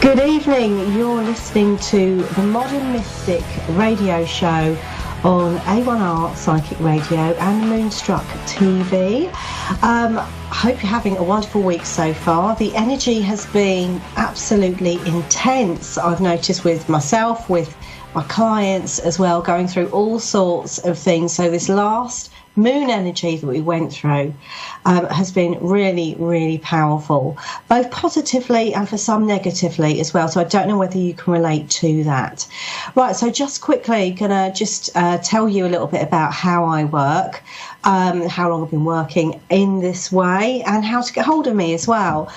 Good evening, you're listening to the Modern Mystic radio show on A1R Psychic Radio and Moonstruck TV. Hope you're having a wonderful week so far. The energy has been absolutely intense, I've noticed, with myself, with my clients as well, going through all sorts of things. So this last moon energy that we went through has been really, really powerful, both positively and for some negatively as well. So I don't know whether you can relate to that. Right, so just quickly gonna just tell you a little bit about how I work, how long I've been working in this way, and how to get hold of me as well.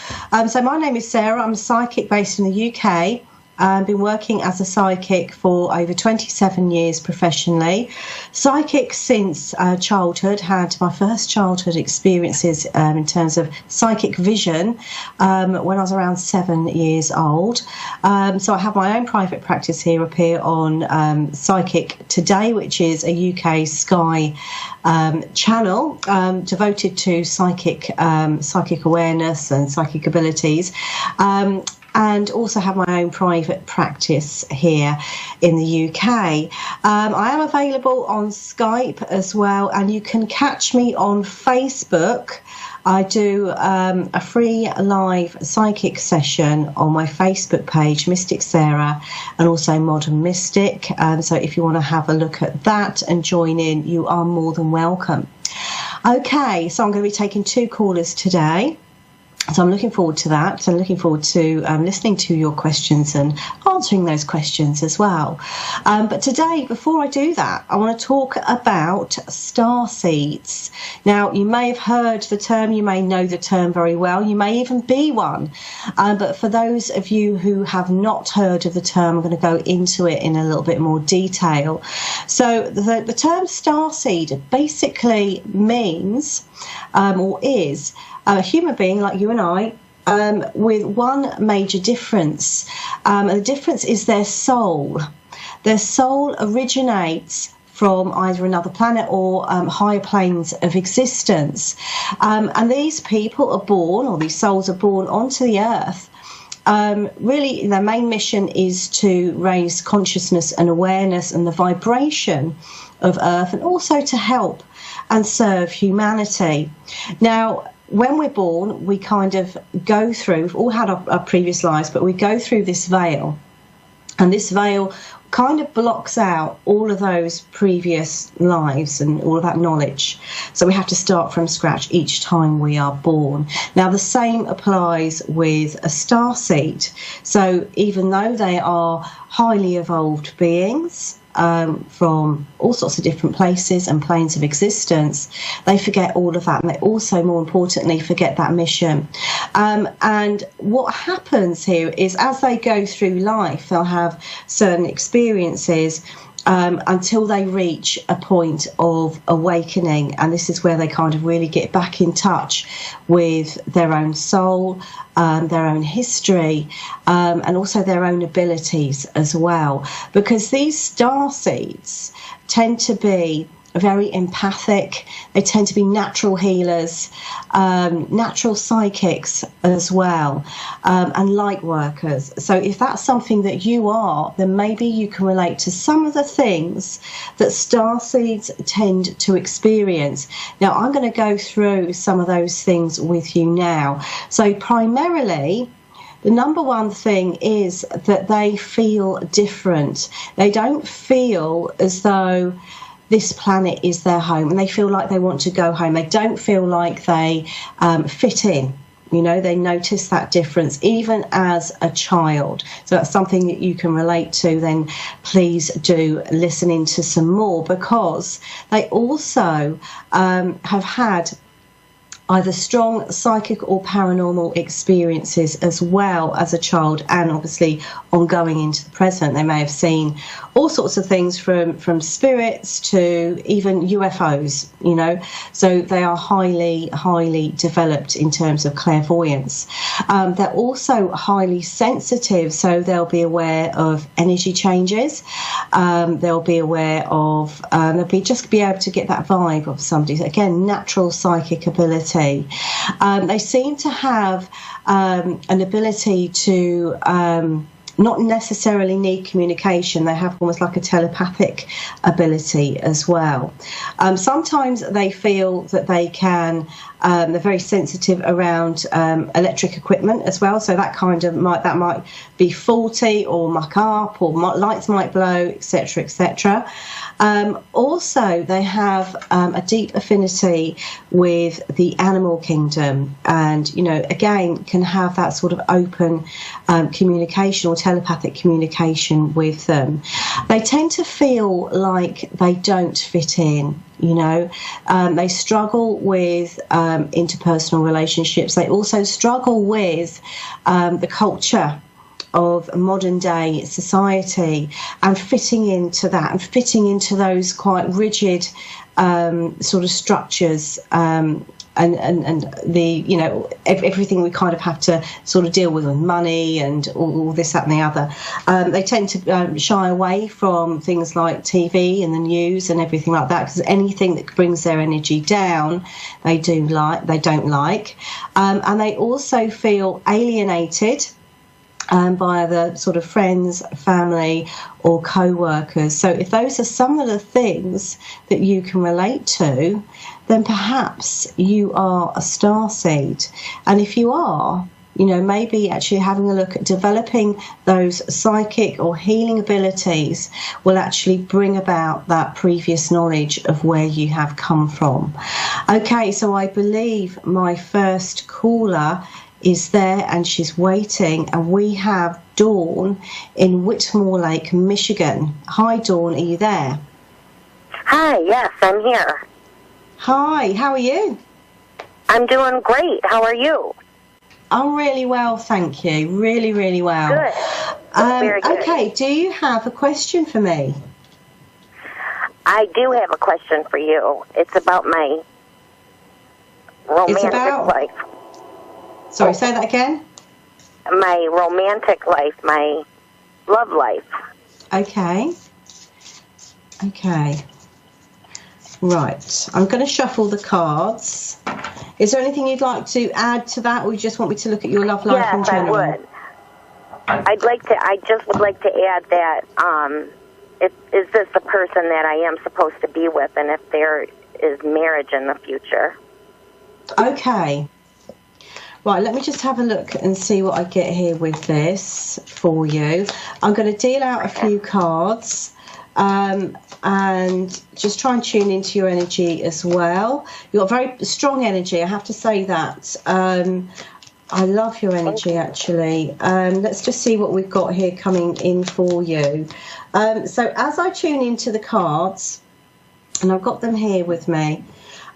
So my name is Sarah. I'm a psychic based in the UK. I've been working as a psychic for over 27 years professionally. Psychic since childhood, had my first childhood experiences in terms of psychic vision when I was around 7 years old. So I have my own private practice here up here on Psychic Today, which is a UK Sky channel devoted to psychic awareness and psychic abilities. And also have my own private practice here in the UK. I am available on Skype as well, and you can catch me on Facebook. I do a free live psychic session on my Facebook page, Mystic Sarah, and also Modern Mystic. So if you want to have a look at that and join in, you are more than welcome. Okay, so I'm going to be taking 2 callers today. So I'm looking forward to that. So I'm looking forward to listening to your questions and answering those questions as well. But today, before I do that, I want to talk about star seeds. Now, you may have heard the term, you may know the term very well, you may even be one. But for those of you who have not heard of the term, I'm going to go into it in a little bit more detail. So the term star seed basically means, or is, a human being like you and I, with one major difference. And the difference is their soul. Their soul originates from either another planet or higher planes of existence. And these people are born, or these souls are born onto the earth. Really, their main mission is to raise consciousness and awareness and the vibration of Earth, and also to help and serve humanity. Now, when we're born, we kind of go through, we've all had our previous lives, but we go through this veil, and this veil kind of blocks out all of those previous lives and all of that knowledge. So we have to start from scratch each time we are born. Now, the same applies with a starseed. So even though they are highly evolved beings, from all sorts of different places and planes of existence, they forget all of that, and they also, more importantly, forget that mission. And what happens here is, as they go through life, they'll have certain experiences until they reach a point of awakening, and this is where they kind of really get back in touch with their own soul, their own history, and also their own abilities as well, because these star seeds tend to be very empathic. They tend to be natural healers, natural psychics as well, and light workers. So if that's something that you are, then maybe you can relate to some of the things that starseeds tend to experience. Now, I'm going to go through some of those things with you now. So primarily, the number one thing is that they feel different. They don't feel as though this planet is their home, and they feel like they want to go home. They don't feel like they fit in. You know, they notice that difference even as a child. So that's something that you can relate to. Then please do listen into some more, because they also have had either strong psychic or paranormal experiences as well as a child, and obviously ongoing into the present. They may have seen all sorts of things from spirits to even UFOs, you know. So they are highly developed in terms of clairvoyance. They're also highly sensitive, so they'll be aware of energy changes. They'll be aware of, they'll be able to get that vibe of somebody. Again, natural psychic ability. ability. They seem to have an ability to not necessarily need communication. They have almost like a telepathic ability as well. Sometimes they feel that they can, they're very sensitive around electric equipment as well. So that might be faulty or muck up, or lights might blow, etc., etc. Also, they have a deep affinity with the animal kingdom, and again can have that sort of open communication or telepathic communication with them. They tend to feel like they don't fit in. They struggle with interpersonal relationships. They also struggle with the culture of modern day society and fitting into that, and fitting into those quite rigid sort of structures, and the everything we kind of have to sort of deal with money and all this, that and the other. They tend to shy away from things like TV and the news and everything like that, because anything that brings their energy down they don't like, and they also feel alienated by the sort of friends, family or co-workers. So if those are some of the things that you can relate to, then perhaps you are a starseed. And if you are, maybe actually having a look at developing those psychic or healing abilities will actually bring about that previous knowledge of where you have come from. Okay, so I believe my first caller is there and she's waiting, and we have Dawn in Whitmore Lake, Michigan. Hi Dawn, are you there? Hi, yes, I'm here. Hi, how are you? I'm doing great. How are you? I'm really well, thank you. Really, really well. Good. Very good. Okay, do you have a question for me? I do have a question for you. It's about my romantic life. Sorry, say that again? My romantic life, my love life. Okay. Right, I'm going to shuffle the cards. Is there anything you'd like to add to that, or you just want me to look at your love life in general? Yes, I would. I just would like to add that, is this the person that I am supposed to be with, and if there is marriage in the future? Okay. Right, let me just have a look and see what I get here with this for you. I'm going to deal out a few cards and just try and tune into your energy as well. You've got very strong energy, I have to say that. I love your energy, actually. Let's just see what we've got here coming in for you. So as I tune into the cards, and I've got them here with me,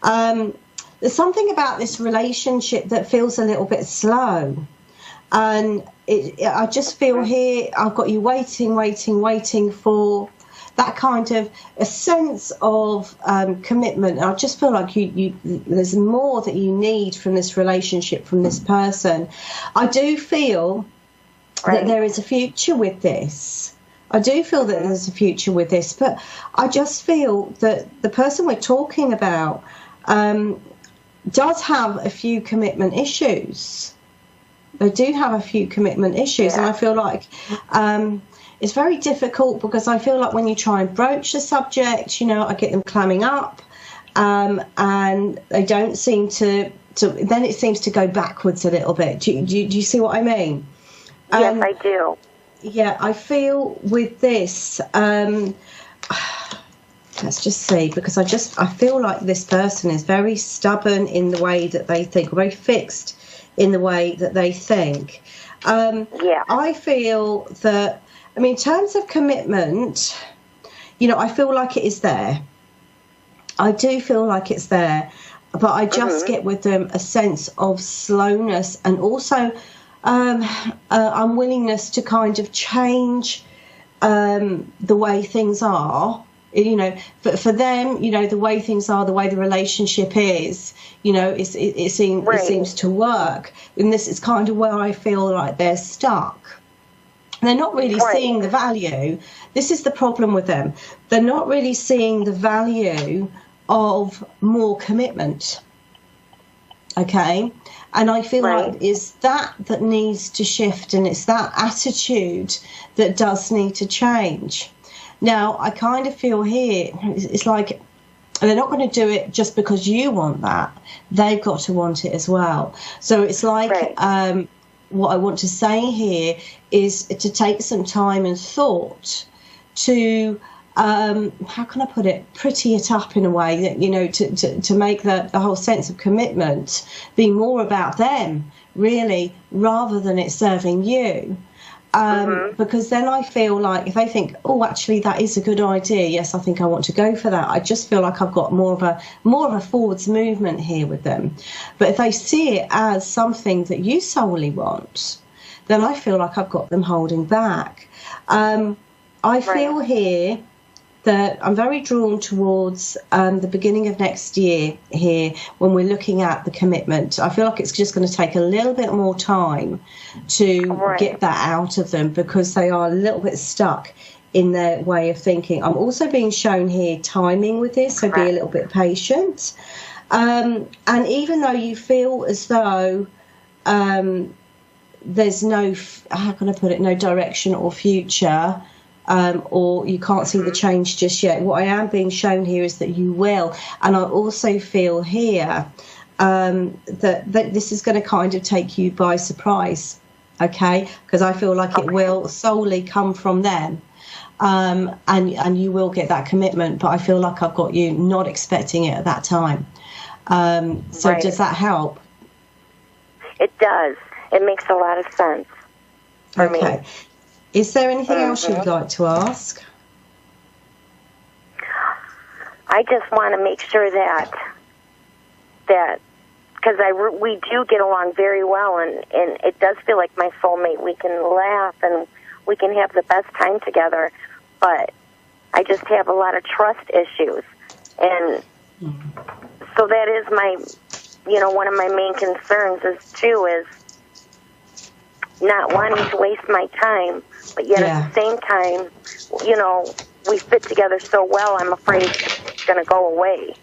there's something about this relationship that feels a little bit slow. And I just feel here, I've got you waiting for that kind of a sense of commitment. I just feel like there's more that you need from this relationship, from this person. I do feel that there is a future with this. But I just feel that the person we're talking about does have a few commitment issues. They do have a few commitment issues, and I feel like it's very difficult, because I feel like when you try and broach the subject, I get them clamming up, and they don't seem to then it seems to go backwards a little bit. Do you see what I mean? Yes, I do. Yeah, I feel with this, let's just see, because I feel like this person is very stubborn in the way that they think, very fixed in the way that they think. I feel that, in terms of commitment, I feel like it is there. I do feel like it's there, but I just get with them a sense of slowness, and also unwillingness to kind of change the way things are. For them, the way things are, the way the relationship is, it seems to work. And this is kind of where I feel like they're stuck. They're not really seeing the value. This is the problem with them. They're not really seeing the value of more commitment. Okay. And I feel like it's that needs to shift, and it's that attitude that does need to change. Now, I kind of feel here, it's like they're not going to do it just because you want that. They've got to want it as well. So it's like what I want to say here is to take some time and thought to, how can I put it, pretty it up in a way that, you know, to make the whole sense of commitment be more about them, really, rather than it serving you. Because then I feel like if they think, oh, actually, that is a good idea, yes, I think I want to go for that, I just feel like I've got more of a forwards movement here with them. But if they see it as something that you solely want, then I feel like I've got them holding back. I feel here that I'm very drawn towards the beginning of next year here when we're looking at the commitment. I feel like it's just going to take a little bit more time to get that out of them because they are a little bit stuck in their way of thinking. I'm also being shown here timing with this, so be a little bit patient. And even though you feel as though there's no, how can I put it, no direction or future, or you can't see the change just yet, what I am being shown here is that you will. And I also feel here that this is going to kind of take you by surprise, okay? Because I feel like it will solely come from them. And you will get that commitment, but I feel like I've got you not expecting it at that time. So does that help? It does. It makes a lot of sense for me. Is there anything else you would like to ask? I just want to make sure that because we do get along very well, and it does feel like my soulmate. We can laugh and we can have the best time together, but I just have a lot of trust issues, and so that is my, one of my main concerns is not wanting to waste my time, but yet at the same time, we fit together so well, I'm afraid it's going to go away.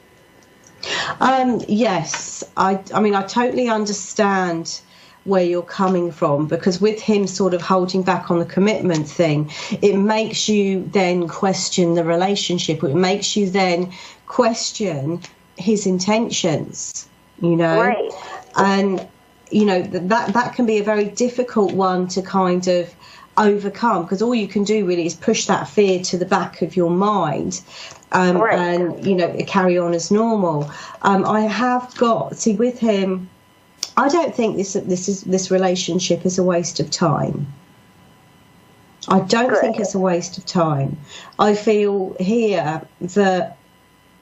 Yes, I mean, I totally understand where you're coming from, because with him sort of holding back on the commitment thing, it makes you then question the relationship. It makes you then question his intentions, Right. And that can be a very difficult one to kind of overcome, because all you can do really is push that fear to the back of your mind, and carry on as normal. I have got with him, I don't think this relationship is a waste of time. I don't think it's a waste of time. I feel here that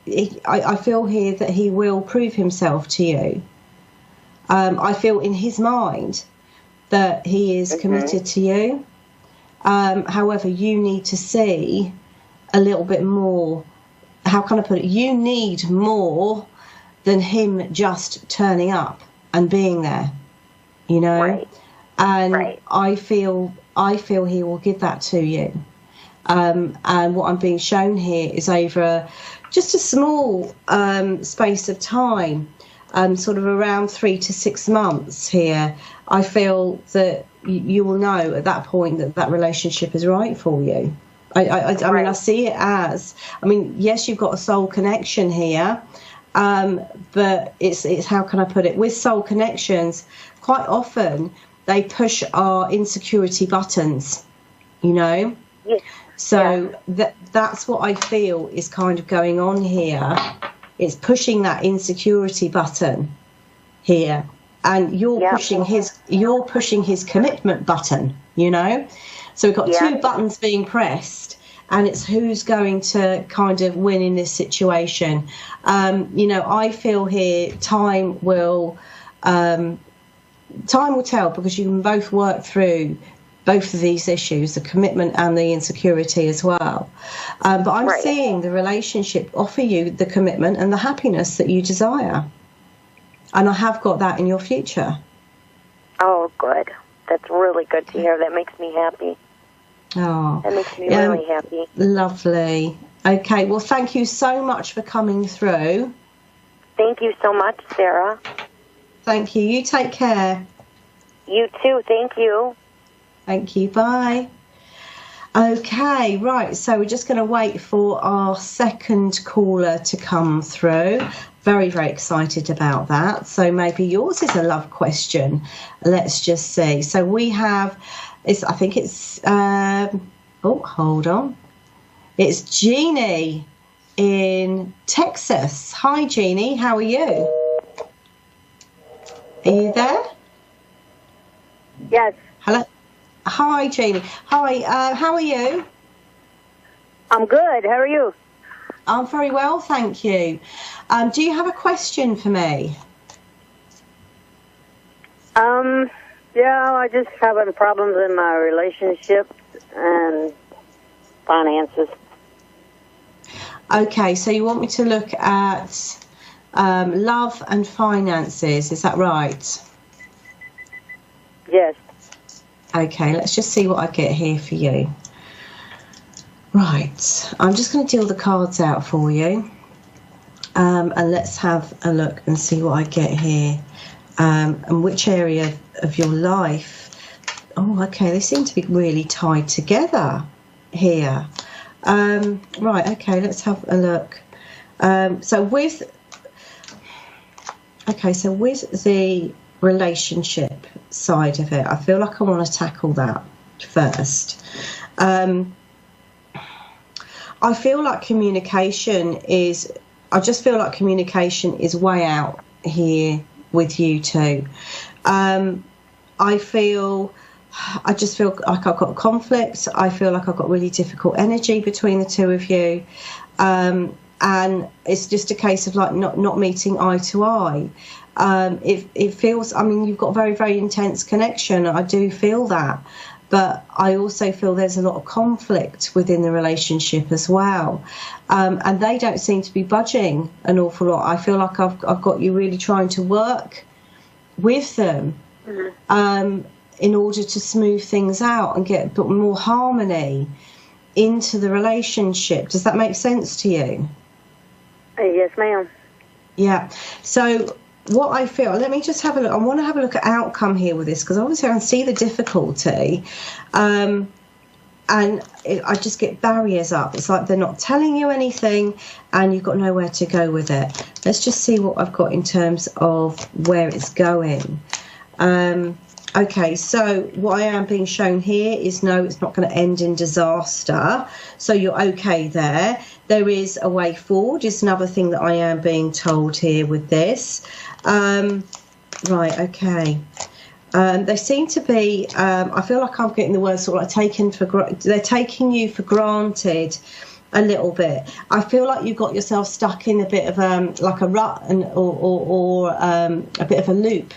he will prove himself to you. I feel in his mind that he is committed to you. However, you need to see a little bit more. How can I put it? You need more than him just turning up and being there, And I feel he will give that to you. And what I'm being shown here is over just a small space of time. Sort of around 3 to 6 months here, I feel that you will know at that point that relationship is right for you. I mean, I see it as, yes, you've got a soul connection here, but it's how can I put it? With soul connections, quite often they push our insecurity buttons, Yeah. So that's what I feel is kind of going on here. It's pushing that insecurity button here, and you're pushing his commitment button, So we've got two buttons being pressed, and it's who's going to kind of win in this situation. I feel here time will tell, because you can both work through both of these issues, the commitment and the insecurity as well. But I'm seeing the relationship offer you the commitment and the happiness that you desire. And I have got that in your future. Oh, good. That's really good to hear. That makes me happy. Oh, that makes me really happy. Lovely. Okay, well, thank you so much for coming through. Thank you so much, Sarah. Thank you. You take care. You too. Thank you. Thank you. Bye. Okay, right. So we're just going to wait for our second caller to come through. Very, very excited about that. So maybe yours is a love question. Let's just see. So we have, I think it's, hold on. It's Jeannie in Texas. Hi, Jeannie. How are you? Are you there? Yes. Hello. Hi, Jeannie. Hi. How are you? I'm good. How are you? I'm very well, thank you. Do you have a question for me? Yeah, I just having problems in my relationship and finances. Okay, so you want me to look at love and finances, is that right? Yes. Okay, let's just see what I get here for you. Right, I'm just going to deal the cards out for you. And let's have a look and see what I get here. And which area of your life. Oh, okay, they seem to be really tied together here. Right, okay, let's have a look. So with the relationship side of it, I feel like I want to tackle that first. I feel like communication is way out here with you two. I just feel like I've got conflict. I feel like I've got really difficult energy between the two of you. And it's just a case of like not meeting eye to eye. It feels, I mean, you've got very, very intense connection. I do feel that. But I also feel there's a lot of conflict within the relationship as well. And they don't seem to be budging an awful lot. I feel like I've got you really trying to work with them in order to smooth things out and get a bit more harmony into the relationship. Does that make sense to you? Yes, ma'am. Yeah. So what I feel, let me just have a look. I want to have a look at outcome here with this, because obviously I can see the difficulty, and I just get barriers up. It's like they're not telling you anything and you've got nowhere to go with it. Let's just see what I've got in terms of where it's going. Okay, so what I am being shown here is no, it's not going to end in disaster. So you're okay there. There is a way forward is another thing that I am being told here with this. Right, okay. They seem to be, I feel like I'm getting the word sort of like they're taking you for granted a little bit. I feel like you've got yourself stuck in a bit of like a rut or a bit of a loop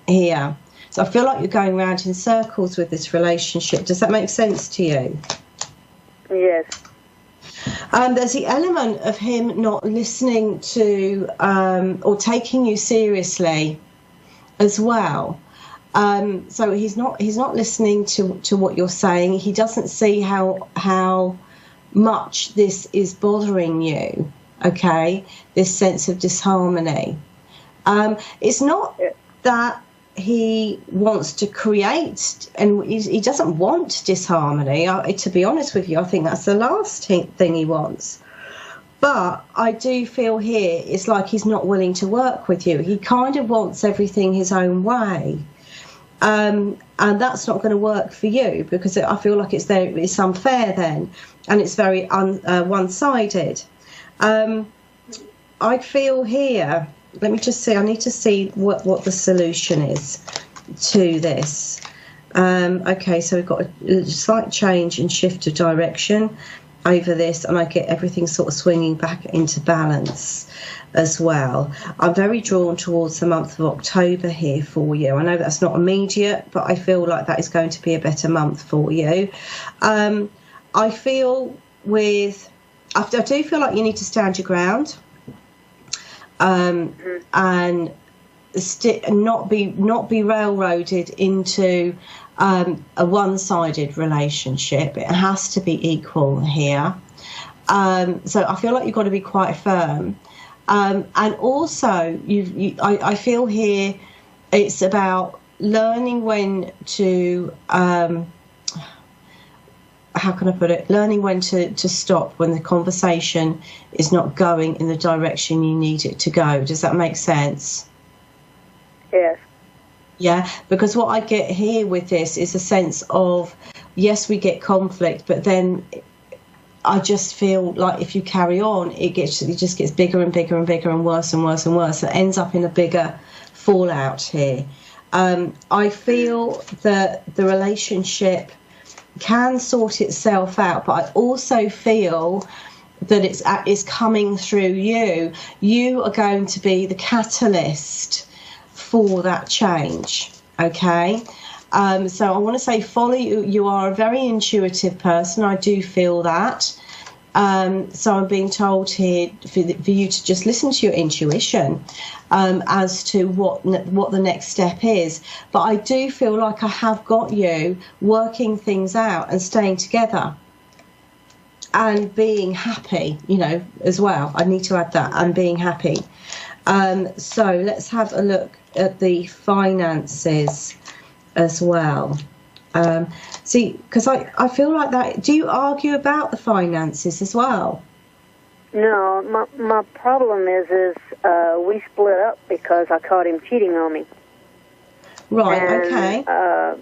here. So I feel like you're going around in circles with this relationship. Does that make sense to you? Yes. There's the element of him not listening to or taking you seriously as well. So he's not listening to what you're saying. He doesn't see how much this is bothering you. Okay, this sense of disharmony. It's not that he wants to create, and he doesn't want disharmony. To be honest with you, I think that's the last thing he wants. But I do feel here it's like he's not willing to work with you. He kind of wants everything his own way. And that's not going to work for you, because I feel like it's unfair then, and it's very one-sided. I feel here, let me just see, I need to see what the solution is to this. Okay, so we've got a slight change and shift of direction over this, and I get everything sort of swinging back into balance as well. I'm very drawn towards the month of October here for you. I know that's not immediate, but I feel like that is going to be a better month for you. I feel I do feel like you need to stand your ground, and not be railroaded into a one-sided relationship. It has to be equal here. So I feel like you've got to be quite firm. And also, I feel here it's about learning when to, how can I put it? Learning when to stop when the conversation is not going in the direction you need it to go. Does that make sense? Yes. Yeah, because what I get here with this is a sense of, yes, we get conflict, but then I just feel like if you carry on, it just gets bigger and bigger and bigger and worse and worse and worse. It ends up in a bigger fallout here. I feel that the relationship can sort itself out, but I also feel that it's coming through you. You are going to be the catalyst for that change, okay? So I want to say follow you. You are a very intuitive person. I do feel that. So I'm being told here for you to just listen to your intuition as to what the next step is. But I do feel like I have got you working things out and staying together and being happy, as well. I need to add that, and being happy. So let's have a look at the finances as well. See, because I feel like that. Do you argue about the finances as well? No, my problem is we split up because I caught him cheating on me. Right, and, okay.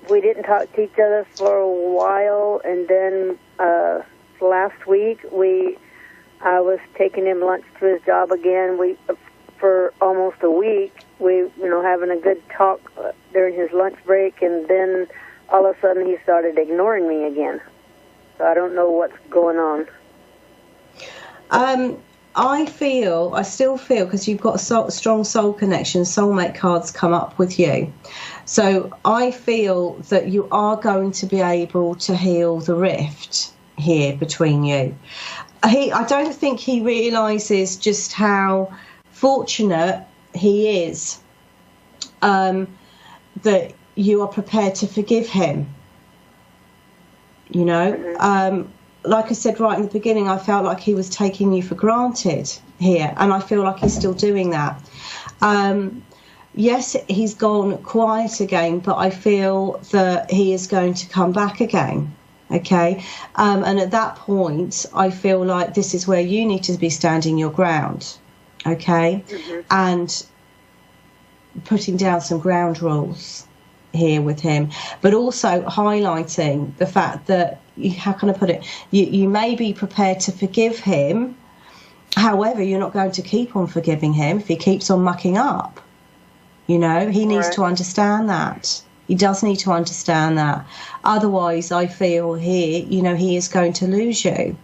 We didn't talk to each other for a while, and then last week I was taking him lunch to his job again. For almost a week, we having a good talk during his lunch break, and then all of a sudden he started ignoring me again. So I don't know what's going on. I still feel, because you've got a strong soul connection, soulmate cards come up with you. So I feel that you are going to be able to heal the rift here between you. I don't think he realises just how fortunate he is that you are prepared to forgive him. Like I said right in the beginning, I felt like he was taking you for granted here, and I feel like he's still doing that. Yes, he's gone quiet again, but I feel that he is going to come back again. Okay, and at that point, I feel like this is where you need to be standing your ground. Okay, and putting down some ground rules here with him, but also highlighting the fact that, how can I put it, you may be prepared to forgive him, however you're not going to keep on forgiving him if he keeps on mucking up. He needs to understand that. He does need to understand that. Otherwise, I feel here, he is going to lose you.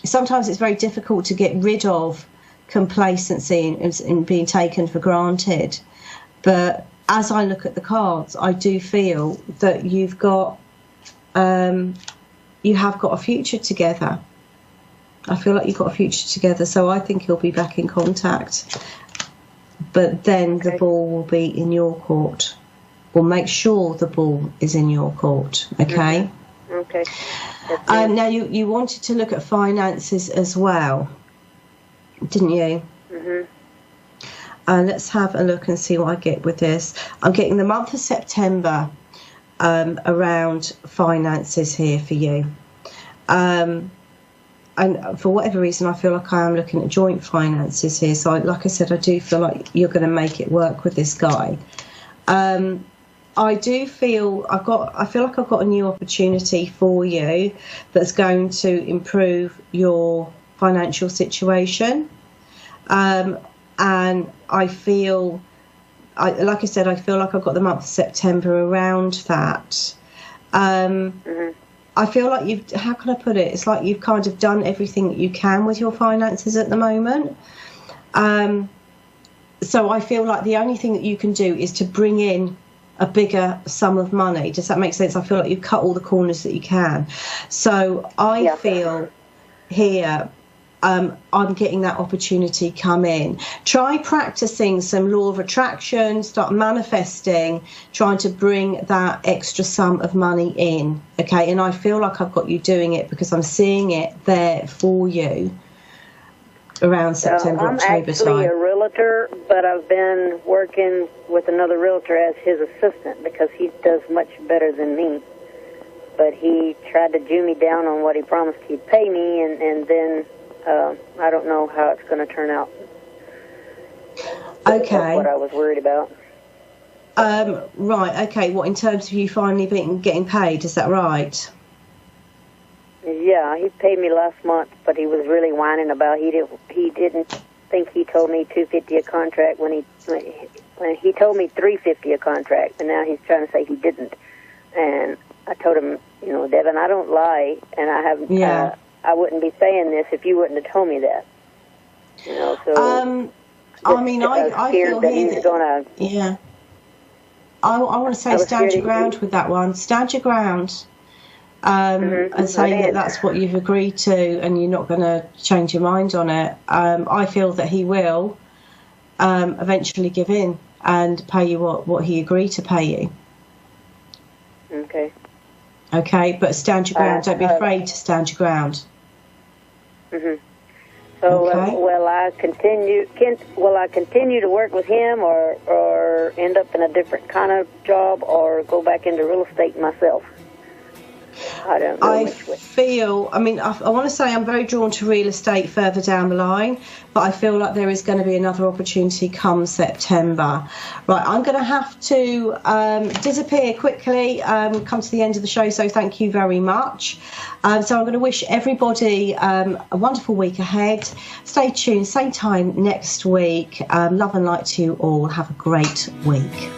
Sometimes it's very difficult to get rid of complacency and being taken for granted. But as I look at the cards, I do feel that you have got a future together. I feel like you've got a future together. So I think you'll be back in contact. But then the ball will be in your court. We'll make sure the ball is in your court, okay? Okay. Now, you wanted to look at finances as well, didn't you? Let's have a look and see what I get with this. I'm getting the month of September around finances here for you. And for whatever reason, I feel like I am looking at joint finances here. So, like I said, I do feel like you're going to make it work with this guy. I do feel I feel like I've got a new opportunity for you that's going to improve your financial situation. And I feel, like I said, I feel like I've got the month of September around that. I feel like how can I put it? It's like you've kind of done everything that you can with your finances at the moment. So I feel like the only thing that you can do is to bring in a bigger sum of money. Does that make sense? I feel like you've cut all the corners that you can. So I feel here, I'm getting that opportunity come in. Try practicing some law of attraction, start manifesting, trying to bring that extra sum of money in, okay? And I feel like I've got you doing it because I'm seeing it there for you. around September, I'm October actually time? a realtor, but I've been working with another realtor as his assistant because he does much better than me. But he tried to Jew me down on what he promised he'd pay me, and then I don't know how it's going to turn out. Okay. That's what I was worried about. Right, okay. What, in terms of you finally getting paid, is that right? Yeah, he paid me last month, but he was really whining about he didn't think he told me $250 a contract when he told me $350 a contract, and now he's trying to say he didn't. And I told him, Devin, I don't lie, and I haven't. Yeah. I wouldn't be saying this if you wouldn't have told me that. So. I mean, I feel that here he's gonna. Yeah. I want to say stand your ground with that one. Stand your ground. And say that's what you've agreed to, and you're not going to change your mind on it. I feel that he will eventually give in and pay you what he agreed to pay you. Okay. Okay, but stand your ground. Don't be afraid to stand your ground. Mhm. So Okay. will I continue to work with him, or end up in a different kind of job, or go back into real estate myself? I don't know which way. I want to say I'm very drawn to real estate further down the line, but I feel like there is going to be another opportunity come September. Right, I'm going to have to disappear quickly, come to the end of the show, so thank you very much. So I'm going to wish everybody a wonderful week ahead. Stay tuned, same time next week. Love and light to you all. Have a great week.